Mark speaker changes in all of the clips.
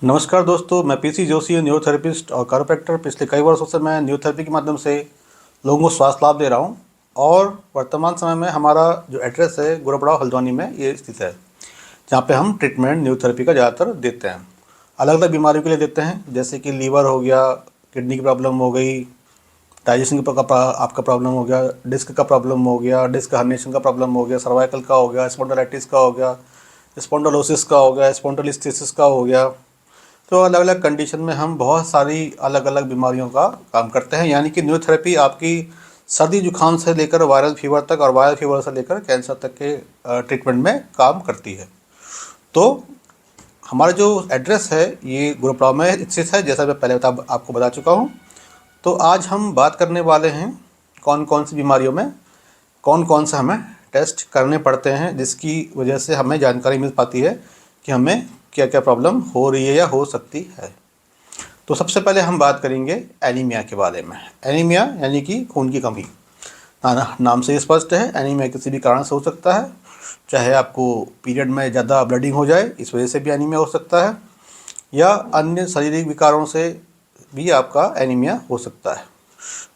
Speaker 1: नमस्कार दोस्तों, मैं पीसी जोशी, न्यूरोथेरेपिस्ट और कारोप्रैक्टर। पिछले कई वर्षों से मैं न्यूरोथेरेपी के माध्यम से लोगों को स्वास्थ्य लाभ दे रहा हूं और वर्तमान समय में हमारा जो एड्रेस है गोरपड़ाव हल्द्वानी में ये स्थित है, जहां पे हम ट्रीटमेंट न्यूरोथेरेपी का ज़्यादातर देते हैं। अलग अलग बीमारियों के लिए देते हैं, जैसे कि लीवर हो गया, किडनी की प्रॉब्लम हो गई, डाइजेशन का आपका प्रॉब्लम हो गया, डिस्क का प्रॉब्लम हो गया, डिस्क हर्निएशन का प्रॉब्लम हो गया, सर्वाइकल का हो गया, स्पॉन्डिलाइटिस का हो गया, स्पॉन्डिलोसिस का हो गया, स्पॉन्डिलोलिस्थेसिस का हो गया। तो अलग अलग कंडीशन में हम बहुत सारी अलग अलग बीमारियों का काम करते हैं। यानी कि न्यूरोथेरेपी आपकी सर्दी जुकाम से लेकर वायरल फीवर तक और वायरल फीवर से लेकर कैंसर तक के ट्रीटमेंट में काम करती है। तो हमारा जो एड्रेस है ये गुरुग्राम में स्थित है, जैसा मैं पहले आपको बता चुका हूँ। तो आज हम बात करने वाले हैं कौन कौन सी बीमारियों में कौन कौन से हमें टेस्ट करने पड़ते हैं, जिसकी वजह से हमें जानकारी मिल पाती है कि हमें क्या क्या प्रॉब्लम हो रही है या हो सकती है। तो सबसे पहले हम बात करेंगे एनीमिया के बारे में। एनीमिया यानी कि खून की कमी। नाम से स्पष्ट है, एनीमिया किसी भी कारण से हो सकता है। चाहे आपको पीरियड में ज़्यादा ब्लडिंग हो जाए, इस वजह से भी एनीमिया हो सकता है, या अन्य शारीरिक विकारों से भी आपका एनीमिया हो सकता है।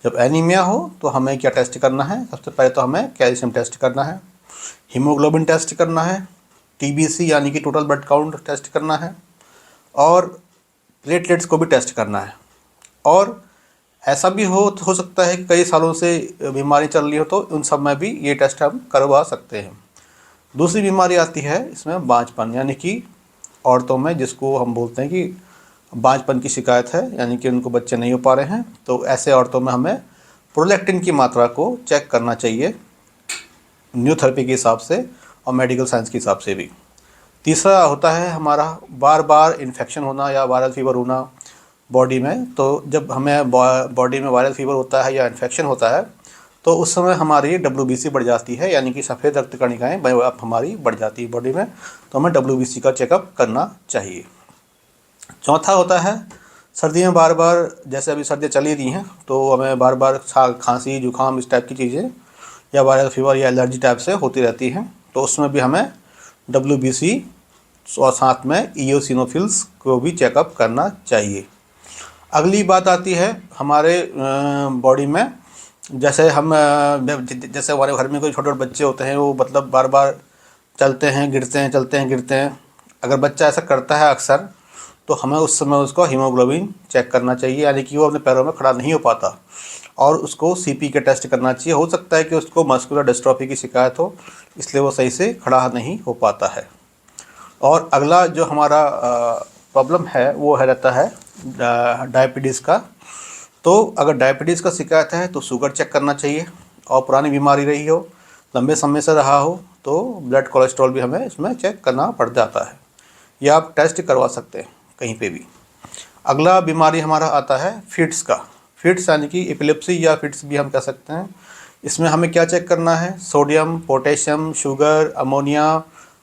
Speaker 1: जब एनीमिया हो तो हमें क्या टेस्ट करना है? सबसे पहले तो हमें कैल्शियम टेस्ट करना है, हीमोग्लोबिन टेस्ट करना है, टीबीसी यानी कि टोटल ब्लड काउंट टेस्ट करना है, और प्लेटलेट्स को भी टेस्ट करना है। और ऐसा भी हो सकता है कि कई सालों से बीमारी चल रही हो, तो उन सब में भी ये टेस्ट हम करवा सकते हैं। दूसरी बीमारी आती है इसमें बांझपन, यानी कि औरतों में जिसको हम बोलते हैं कि बांझपन की शिकायत है, यानी कि उनको बच्चे नहीं हो पा रहे हैं। तो ऐसे औरतों में हमें प्रोलैक्टिन की मात्रा को चेक करना चाहिए न्यूरोथेरेपी के हिसाब से और मेडिकल साइंस के हिसाब से भी। तीसरा होता है हमारा बार बार इन्फेक्शन होना या वायरल फीवर होना बॉडी में। तो जब हमें बॉडी में वायरल फीवर होता है या इन्फेक्शन होता है, तो उस समय हमारी WBC बढ़ जाती है, यानी कि सफ़ेद रक्त कणिकाएँ हमारी बढ़ जाती है बॉडी में। तो हमें WBC का चेकअप करना चाहिए। चौथा होता है सर्दी में बार बार, जैसे अभी सर्दियाँ चली रही हैं, तो हमें बार बार खांसी जुकाम इस टाइप की चीज़ें या वायरल फीवर या एलर्जी टाइप से होती रहती हैं। तो उसमें भी हमें WBC और साथ में इयोसिनोफिल्स को भी चेकअप करना चाहिए। अगली बात आती है हमारे बॉडी में, जैसे जैसे हमारे घर में कोई छोटे छोटे बच्चे होते हैं, वो मतलब बार बार चलते हैं गिरते हैं, चलते हैं गिरते हैं। अगर बच्चा ऐसा करता है अक्सर, तो हमें उस समय उसको हीमोग्लोबिन चेक करना चाहिए, यानी कि वो अपने पैरों में खड़ा नहीं हो पाता, और उसको CP के टेस्ट करना चाहिए। हो सकता है कि उसको मस्कुलर डिस्ट्रॉफी की शिकायत हो, इसलिए वो सही से खड़ा नहीं हो पाता है। और अगला जो हमारा प्रॉब्लम है वो है रहता है डायबिटीज़ का। तो अगर डायबिटीज़ का शिकायत है तो शुगर चेक करना चाहिए, और पुरानी बीमारी रही हो, लंबे समय से रहा हो, तो ब्लड कोलेस्ट्रॉल भी हमें इसमें चेक करना पड़ जाता है, या आप टेस्ट करवा सकते हैं कहीं पे भी। अगला बीमारी हमारा आता है फिट्स का। फिट्स यानी कि एपिलेप्सी या फिट्स भी हम कह सकते हैं। इसमें हमें क्या चेक करना है? सोडियम, पोटेशियम, शुगर, अमोनिया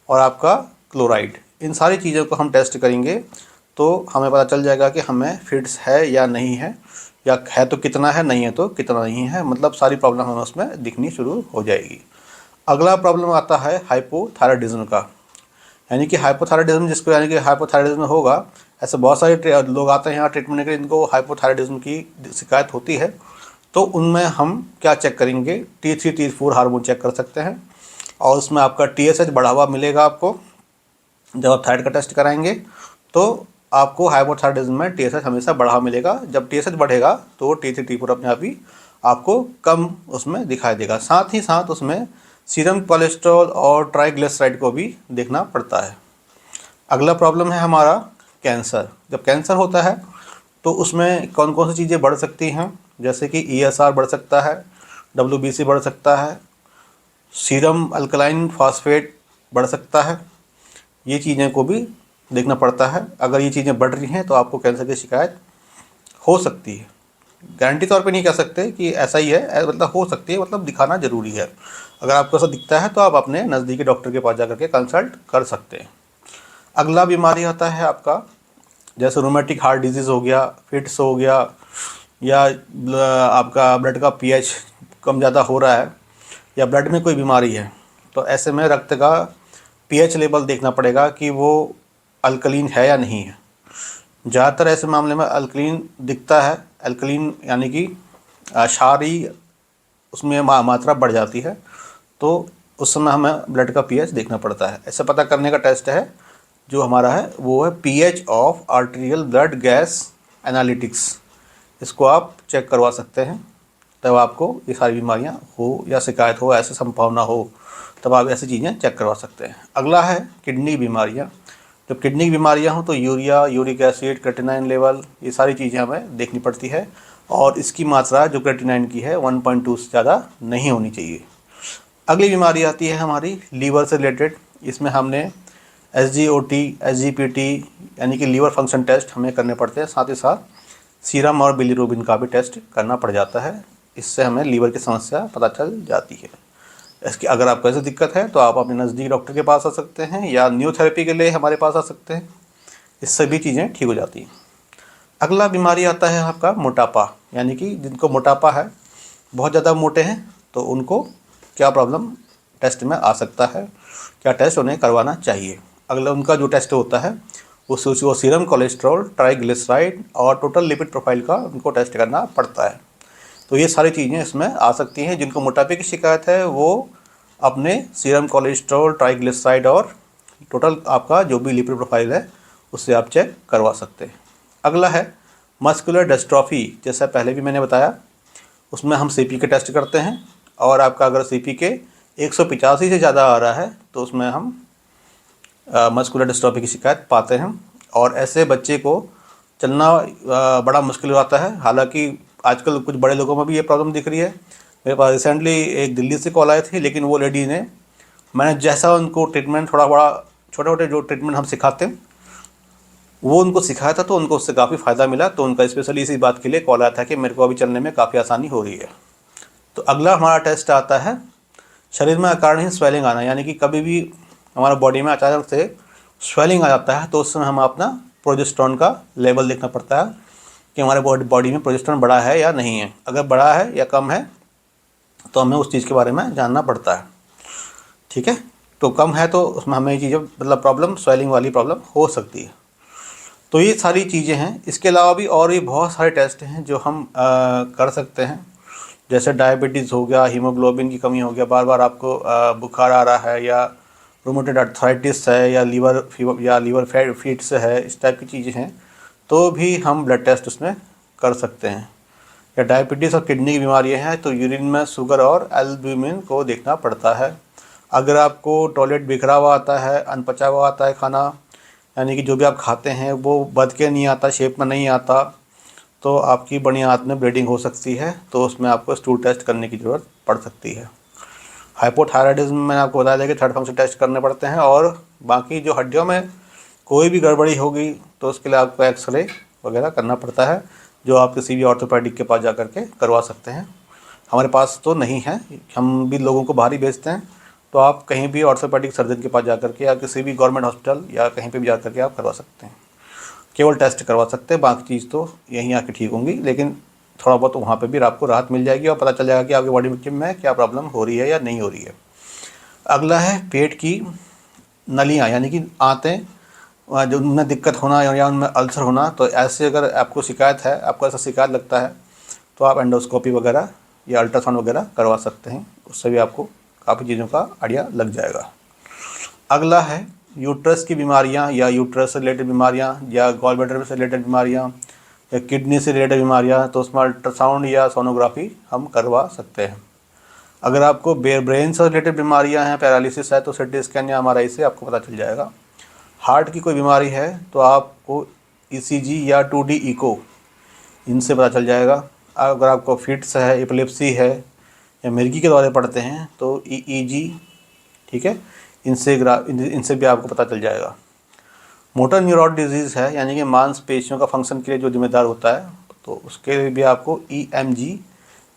Speaker 1: और आपका क्लोराइड, इन सारी चीज़ों को हम टेस्ट करेंगे तो हमें पता चल जाएगा कि हमें फिट्स है या नहीं है, या है तो कितना है, नहीं है तो कितना नहीं है। मतलब सारी प्रॉब्लम हमें उसमें दिखनी शुरू हो जाएगी। अगला प्रॉब्लम आता है हाइपोथायराइडिज्म का, यानी कि हाइपोथायराइडिज्म जिसको, यानी कि हाइपोथायराइडिज्म होगा। ऐसे बहुत सारे लोग आते हैं यहाँ ट्रीटमेंट के लिए, इनको हाइपोथायराइडिज्म की शिकायत होती है। तो उनमें हम क्या चेक करेंगे? T3 T4 हार्मोन चेक कर सकते हैं, और उसमें आपका TSH बढ़ा हुआ मिलेगा आपको। जब आप थायराइड का टेस्ट कराएंगे तो आपको हाइपोथायराइडिज्म में TSH हमेशा बढ़ा हुआ मिलेगा। जब TSH बढ़ेगा तो T3 T4 अपने आप ही आपको कम उसमें दिखाई देगा। साथ ही साथ उसमें सीरम कोलेस्ट्रॉल और ट्राइग्लिसराइड को भी देखना पड़ता है। अगला प्रॉब्लम है हमारा कैंसर। जब कैंसर होता है तो उसमें कौन कौन सी चीज़ें बढ़ सकती हैं? जैसे कि ESR बढ़ सकता है, WBC बढ़ सकता है, सीरम अल्कलाइन फास्फेट बढ़ सकता है। ये चीज़ें को भी देखना पड़ता है। अगर ये चीज़ें बढ़ रही हैं तो आपको कैंसर की शिकायत हो सकती है। गारंटी तौर पे नहीं कह सकते कि ऐसा ही है, मतलब हो सकती है, मतलब दिखाना ज़रूरी है। अगर आपको ऐसा दिखता है तो आप अपने नज़दीकी डॉक्टर के पास जा करके कंसल्ट कर सकते हैं। अगला बीमारी आता है आपका, जैसे रोमेटिक हार्ट डिजीज़ हो गया, फिट्स हो गया, या आपका ब्लड का pH कम ज़्यादा हो रहा है, या ब्लड में कोई बीमारी है। तो ऐसे में रक्त का pH लेवल देखना पड़ेगा कि वो अल्कलीन है या नहीं है। ज़्यादातर ऐसे मामले में अल्कलीन दिखता है, अल्कलीन यानी कि क्षारीय उसमें मात्रा बढ़ जाती है, तो उस समय हमें ब्लड का पीएच देखना पड़ता है। ऐसे पता करने का टेस्ट है जो हमारा है वो है pH of arterial blood gas analytics. इसको आप चेक करवा सकते हैं, तब आपको ये सारी बीमारियां हो या शिकायत हो, ऐसी संभावना हो, तब आप ऐसी चीज़ें चेक करवा सकते हैं। अगला है किडनी की बीमारियाँ। जब किडनी की बीमारियाँ हों तो urea, uric acid, creatinine level, ये सारी चीज़ें हमें देखनी पड़ती है, और इसकी मात्रा जो क्रेटिनाइन की है 1.2 से ज़्यादा नहीं होनी चाहिए। अगली बीमारी आती है हमारी लीवर से रिलेटेड। इसमें हमने SGOT, SGPT यानी कि लीवर फंक्शन टेस्ट हमें करने पड़ते हैं, साथ ही साथ सीरम और बिलीरुबिन का भी टेस्ट करना पड़ जाता है। इससे हमें लीवर की समस्या पता चल जाती है। इसकी अगर आपको ऐसी दिक्कत है तो आप अपने नज़दीक डॉक्टर के पास आ सकते हैं या न्यूरोथेरेपी के लिए हमारे पास आ सकते हैं। इससे भी चीज़ें ठीक हो जाती हैं। अगला बीमारी आता है आपका मोटापा, यानी कि जिनको मोटापा है, बहुत ज़्यादा मोटे हैं, तो उनको क्या प्रॉब्लम टेस्ट में आ सकता है, क्या टेस्ट उन्हें करवाना चाहिए। अगला उनका जो टेस्ट होता है वो सीरम कोलेस्ट्रॉल, ट्राइग्लिसराइड और टोटल लिपिड प्रोफाइल का उनको टेस्ट करना पड़ता है। तो ये सारी चीज़ें इसमें आ सकती हैं। जिनको मोटापे की शिकायत है वो अपने सीरम कोलेस्ट्रॉल, ट्राइग्लिसराइड और टोटल आपका जो भी लिपिड प्रोफाइल है उससे आप चेक करवा सकते हैं। अगला है मस्कुलर डिस्ट्रॉफी। जैसा पहले भी मैंने बताया, उसमें हम CP के टेस्ट करते हैं, और आपका अगर CP के 185 से ज़्यादा आ रहा है तो उसमें हम मस्कुलर डिस्ट्रॉफी की शिकायत पाते हैं। और ऐसे बच्चे को चलना बड़ा मुश्किल हो जाता है। हालांकि आजकल कुछ बड़े लोगों में भी ये प्रॉब्लम दिख रही है। मेरे पास रिसेंटली एक दिल्ली से कॉल आई थी, लेकिन वो लेडी ने, मैंने जैसा उनको ट्रीटमेंट, थोड़ा बड़ा छोटे छोटे जो ट्रीटमेंट हम सिखाते हैं वो उनको सिखाया था, तो उनको उससे काफ़ी फ़ायदा मिला। तो उनका स्पेशली इसी बात के लिए कॉल आया था कि मेरे को अभी चलने में काफ़ी आसानी हो रही है। तो अगला हमारा टेस्ट आता है शरीर में अकारणहीन स्वेलिंग आना, यानी कि कभी भी हमारा बॉडी में अचानक से स्वेलिंग आ जाता है तो उस समय हम अपना प्रोजेस्टेरॉन का लेवल देखना पड़ता है कि हमारे बॉडी में प्रोजेस्टेरॉन बढ़ा है या नहीं है। अगर बढ़ा है या कम है तो हमें उस चीज़ के बारे में जानना पड़ता है। ठीक है, तो कम है तो उसमें हमें ये चीज़ें, मतलब प्रॉब्लम, स्वेलिंग वाली प्रॉब्लम हो सकती है। तो ये सारी चीज़ें हैं। इसके अलावा भी और भी बहुत सारे टेस्ट हैं जो हम कर सकते हैं, जैसे डायबिटीज़ हो गया, हीमोग्लोबिन की कमी हो गया, बार बार आपको बुखार आ रहा है, या रूमेटॉइड आर्थराइटिस है, या लीवर फीवर या लीवर फीट्स है, इस टाइप की चीज़ें हैं, तो भी हम ब्लड टेस्ट उसमें कर सकते हैं। या डायबिटीज़ और किडनी की बीमारियाँ हैं तो यूरिन में शुगर और एल्ब्यूमिन को देखना पड़ता है। अगर आपको टॉयलेट बिखरा हुआ आता है, अनपचा हुआ आता है खाना, यानी कि जो भी आप खाते हैं वो बध के नहीं आता, शेप में नहीं आता, तो आपकी बड़ी आंत में ब्लीडिंग हो सकती है, तो उसमें आपको स्टूल टेस्ट करने की ज़रूरत पड़ सकती है। हाइपोथायराइडिज्म में मैंने आपको बताया था कि थर्ड फंक्शन टेस्ट करने पड़ते हैं, और बाकी जो हड्डियों में कोई भी गड़बड़ी होगी तो उसके लिए आपको एक्सरे वगैरह करना पड़ता है, जो आप किसी भी ऑर्थोपेडिक के पास जा कर के करवा सकते हैं। हमारे पास तो नहीं है, हम भी लोगों को बाहर ही भेजते हैं, तो आप कहीं भी ऑर्थोपेडिक सर्जन के पास जा कर के या किसी भी गवर्नमेंट हॉस्पिटल या कहीं पे भी जा कर के आप करवा सकते हैं। केवल टेस्ट करवा सकते हैं, बाकी चीज़ तो यहीं आके ठीक होंगी, लेकिन थोड़ा बहुत वहाँ पे भी आपको राहत मिल जाएगी और पता चल जाएगा कि आपकी बॉडी में क्या प्रॉब्लम हो रही है या नहीं हो रही है। अगला है पेट की नलियाँ, यानी कि आंतें, जो उनमें दिक्कत होना या उनमें अल्सर होना। तो ऐसे अगर आपको शिकायत है, आपको ऐसा शिकायत लगता है, तो आप एंडोस्कोपी वगैरह या अल्ट्रासाउंड वगैरह करवा सकते हैं। उससे भी आपको काफ़ी चीज़ों का आइडिया लग जाएगा। अगला है यूट्रस की बीमारियां, या यूट्रस से रिलेटेड बीमारियां, या गॉल ब्लैडर से रिलेटेड बीमारियां, या किडनी से रिलेटेड बीमारियां, तो उसमें अल्ट्रासाउंड या सोनोग्राफी हम करवा सकते हैं। अगर आपको ब्रेन से रिलेटेड बीमारियां हैं, पैरालिसिस है, तो CT स्कैन या MRI से आपको पता चल जाएगा। हार्ट की कोई बीमारी है तो आपको ECG या 2D इको, इनसे पता चल जाएगा। अगर आपको फिट्स है, एपिलेप्सी है, या मिर्गी के दौरे पड़ते हैं तो EEG, ठीक है, इनसे भी आपको पता चल जाएगा। मोटर न्यूरॉन डिजीज़ है, यानी कि मांसपेशियों का फंक्शन के लिए जो जिम्मेदार होता है, तो उसके लिए भी आपको EMG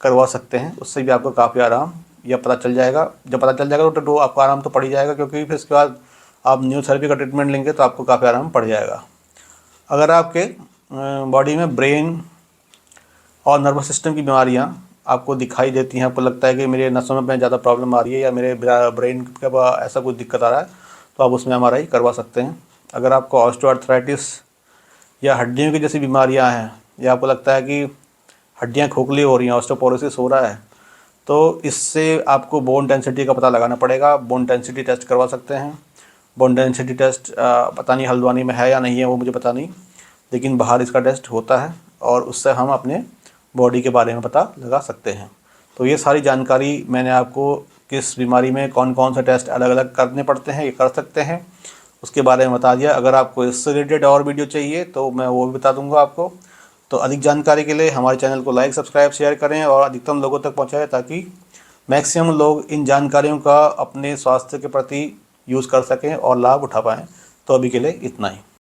Speaker 1: करवा सकते हैं। उससे भी आपको काफ़ी आराम या पता चल जाएगा। जब पता चल जाएगा तो आपको आराम तो पड़ ही जाएगा, क्योंकि फिर इसके बाद आप न्यूरोथेरेपी का ट्रीटमेंट लेंगे तो आपको काफ़ी आराम पड़ जाएगा। अगर आपके बॉडी में ब्रेन और नर्वस सिस्टम की बीमारियां आपको दिखाई देती हैं, आपको लगता है कि मेरे नसों में ज़्यादा प्रॉब्लम आ रही है या मेरे ब्रेन का ऐसा कुछ दिक्कत आ रहा है, तो आप उसमें MRI करवा सकते हैं। अगर आपको ऑस्टियोआर्थराइटिस या हड्डियों की जैसी बीमारियां हैं, या आपको लगता है कि हड्डियां खोखली हो रही हैं, ऑस्टियोपोरोसिस हो रहा है, तो इससे आपको बोन डेंसिटी का पता लगाना पड़ेगा। बोन डेंसिटी टेस्ट करवा सकते हैं। बोन डेंसिटी टेस्ट पता नहीं हल्द्वानी में है या नहीं है, वो मुझे पता नहीं, लेकिन बाहर इसका टेस्ट होता है और उससे हम अपने बॉडी के बारे में पता लगा सकते हैं। तो ये सारी जानकारी मैंने आपको किस बीमारी में कौन कौन से टेस्ट अलग अलग करने पड़ते हैं, ये कर सकते हैं, उसके बारे में बता दिया। अगर आपको इससे रिलेटेड और वीडियो चाहिए तो मैं वो भी बता दूंगा आपको। तो अधिक जानकारी के लिए हमारे चैनल को लाइक, सब्सक्राइब, शेयर करें और अधिकतम लोगों तक पहुंचाएं, ताकि मैक्सिमम लोग इन जानकारियों का अपने स्वास्थ्य के प्रति यूज़ कर सकें और लाभ उठा पाएँ। तो अभी के लिए इतना ही।